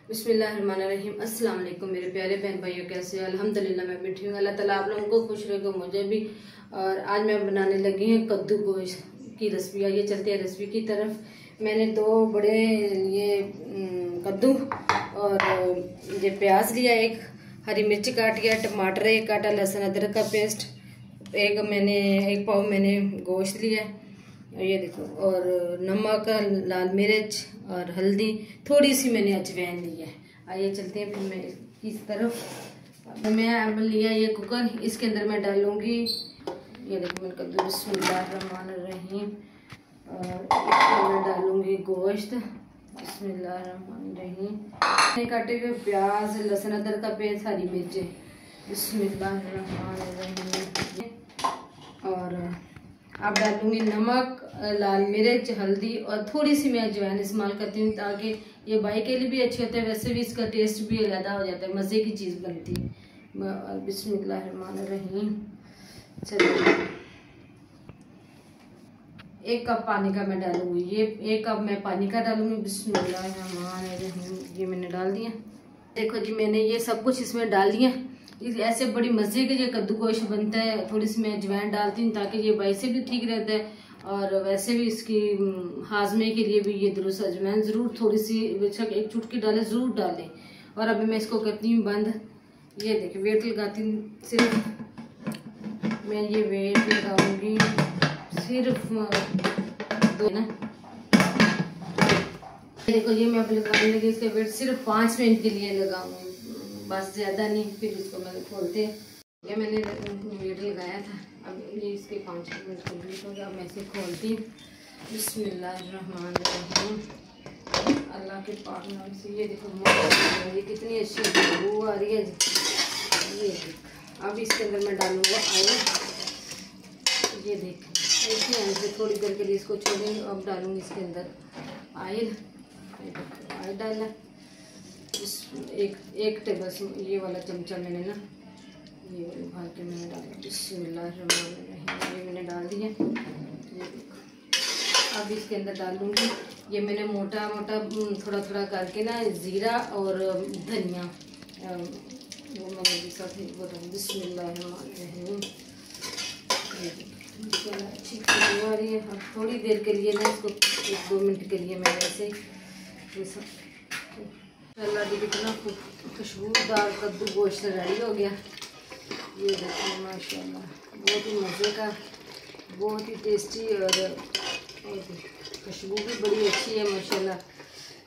बिस्मिल्लाहिर्रहमानिर्रहीम। अस्सलाम वालेकुम मेरे प्यारे बहन भाइयों, कैसे हो? अल्हम्दुलिल्लाह मैं भी ठीक हूँ। अल्लाह ताला आप लोगों को खुश रखे, मुझे भी। और आज मैं बनाने लगी हूँ कद्दू गोश्त की रेसिपी। आइए चलते हैं रेसिपी की तरफ। मैंने 2 बड़े लिए कद्दू और ये प्याज लिया, एक हरी मिर्च काट लिया, टमाटर एक काटा, लहसुन अदरक का पेस्ट, एक पाव मैंने गोश्त लिया, ये देखो, और नमक, लाल मिर्च और हल्दी, थोड़ी सी मैंने अजवाइन ली है। आइए चलते हैं फिर मैं इस तरफ। मैं अब लिया ये कुकर, इसके अंदर मैं डालूंगी, ये देखो मैंने कद्दू, बिस्मिल्लाहिर्रहमानिर्रहीम, और इसके अंदर डालूंगी गोश्त, बिस्मिल्लाहिर्रहमानिर्रहीम, मैंने काटे हुए प्याज, लहसुन अदरक का पेस्ट, हरी मिर्च, बिस्मिल्लाहिर्रहमानिर्रहीम, और अब डालूंगी नमक, लाल मिर्च, हल्दी, और थोड़ी सी मैं अजवाइन इस्तेमाल करती हूँ ताकि ये भाई के लिए भी अच्छे होते हैं, वैसे भी इसका टेस्ट भी अलग हो जाता है, मज़े की चीज़ बनती है। बिस्मिल्लाहिर्रहमानिर्रहीम। चलिए 1 कप पानी का मैं डालूंगी, ये 1 कप मैं पानी का डालूंगी। बिस्मिल्लाहिर्रहमानिर्रहीम, ये मैंने डाल दिया। देखो जी, मैंने ये सब कुछ इसमें डाल दिया। ऐसे बड़ी मज़े के ये कद्दू गोश्त बनता है। थोड़ी सी मैं अजवाइन डालती हूँ ताकि ये भाई से भी ठीक रहता है, और वैसे भी इसकी हाजमे के लिए भी ये दुरुस्त। अजवाइन ज़रूर थोड़ी सी, बेशक 1 चुटकी डालें, ज़रूर डालें। और अभी मैं इसको करती हूँ बंद। ये देखिए वेट लगाती हूँ, सिर्फ मैं ये वेट लगाऊंगी सिर्फ 2 ना। देखो ये मैं अब लगाने लगी, इसका वेट सिर्फ 5 मिनट के लिए लगाऊंगी, बस ज़्यादा नहीं। फिर इसको मैंने खोलते हैं, ये मैंने वेट लगाया था, अब ये इसके 5 मिनट कम्प्लीट हो गया। अब मैं इसे खोलती हूँ। बिस्मिल्लाहिर्रहमानिर्रहीम, अल्लाह के पाक नाम से। ये देखो ये कितनी अच्छी खुशबू आ रही है। ये देखो, अब इसके अंदर मैं डालूँगा आयल। ये देख, ऐसे ऐसे थोड़ी देर के लिए इसको छोड़ेंगे। अब डालूँगी इसके अंदर आयल। आयल डाला, एक टेबल स्पून, ये वाला चमचा मैंने ना, ये वाले भर के मैंने डाला। बिस्मिल्लाहिर्रहमानिर्रहीम, ये मैंने डाल दिया। ये देखो, अब इसके अंदर डालूंगी, ये मैंने मोटा मोटा थोड़ा थोड़ा करके ना जीरा और धनिया, वो मैंने भी साथ ही वो डाल। बिस्मिल्लाहिर्रहमानिर्रहीम, अच्छी खुशबू आ रही है। अब थोड़ी देर के लिए ना इसको 1-2 मिनट के लिए मैं ऐसे अल्लाह जी, कितना खुशबूदार कद्दू गोश्त रेडी हो गया। ये देखो माशाल्लाह, बहुत ही मज़े का, बहुत ही टेस्टी, और खुशबू भी बड़ी अच्छी है माशाल्लाह।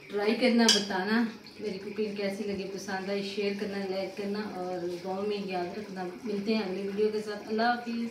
ट्राई करना, बताना मेरी कुकिंग कैसी लगी, पसंद आई, शेयर करना, लाइक करना, और गाँव में याद रखना। मिलते हैं अगली वीडियो के साथ। अल्लाह हाफिज़।